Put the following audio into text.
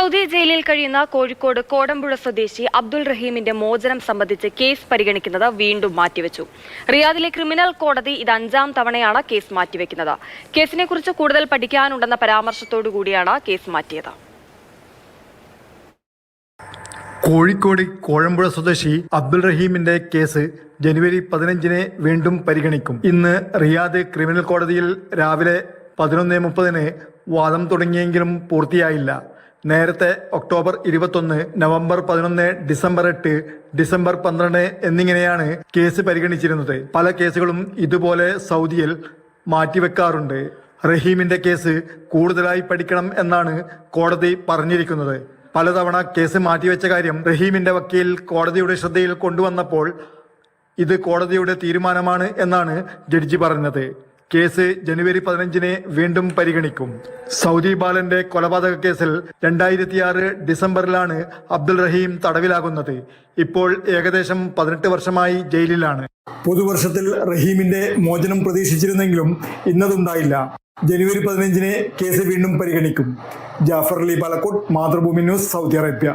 Saudi ജയിലിൽ കഴിയുന്ന കോഴിക്കോട് കോടമ്പുഴ സ്വദേശി അബ്ദുൾ റഹീമിന്റെ മോചനം സംബന്ധിച്ച് കേസ് പരിഗണിക്കുന്നത് വീണ്ടും മാറ്റിവെച്ചു. റിയാദിലെ ക്രിമിനൽ കോടതി ഇത് 5ാം തവണയാണ് കേസ് മാറ്റിവെക്കുന്നത്. കേസിനെക്കുറിച്ച് കൂടുതൽ പഠിക്കാനുണ്ടെന്ന പരാമർശത്തോടുകൂടിയാണ് കേസ് മാറ്റിയത്. കോഴിക്കോട് കോഴമ്പുഴ സ്വദേശി അബ്ദുൾ റഹീമിന്റെ കേസ് ജനുവരി 15-ന് വീണ്ടും പരിഗണിക്കും. ഇന്ന് റിയാദ് ക്രിമിനൽ കോടതിയിൽ രാവിലെ 11:30-ന് വാദം തുടങ്ങിയെങ്കിലും പൂർത്തിയായില്ല. നേരത്തെ ഒക്ടോബർ 21, നവംബർ 11, ഡിസംബർ 8, ഡിസംബർ 12 എന്നിങ്ങനെയാണ് കേസ് പരിഗണിച്ചിരുന്നത്. പല കേസുകളും ഇതുപോലെ സൗദിയിൽ മാറ്റിവെക്കാറുണ്ട്. റഹീമിന്റെ കേസ് കൂടുതലായി പഠിക്കണം എന്നാണ് കോടതി പറഞ്ഞിരിക്കുന്നത്. പലതവണ കേസ് മാറ്റിവെച്ച കാര്യം റഹീമിന്റെ വക്കീൽ കോടതിയുടെ ശ്രദ്ധയിൽ കൊണ്ടുവന്നപ്പോൾ ഇത് കോടതിയുടെ തീരുമാനമാണ് എന്നാണ് ജഡ്ജി പറഞ്ഞത്. കേസ് ജനുവരി 15-ന് വീണ്ടും പരിഗണിക്കും. സൗദി ബാലന്റെ കൊലപാതക കേസിൽ 2006 ഡിസംബറിലാണ് അബ്ദുൾ റഹീം തടവിലാകുന്നത്. ഇപ്പോൾ ഏകദേശം 18 വർഷമായി ജയിലിലാണ്. പുതുവർഷത്തിൽ റഹീമിന്റെ മോചനം പ്രതീക്ഷിച്ചിരുന്നെങ്കിലും ഇന്നതുണ്ടായില്ല. ജനുവരി 15-ന് കേസ് വീണ്ടും പരിഗണിക്കും. Jafar Ali Palakkode, Mathrubhumi news, Saudi Arabia.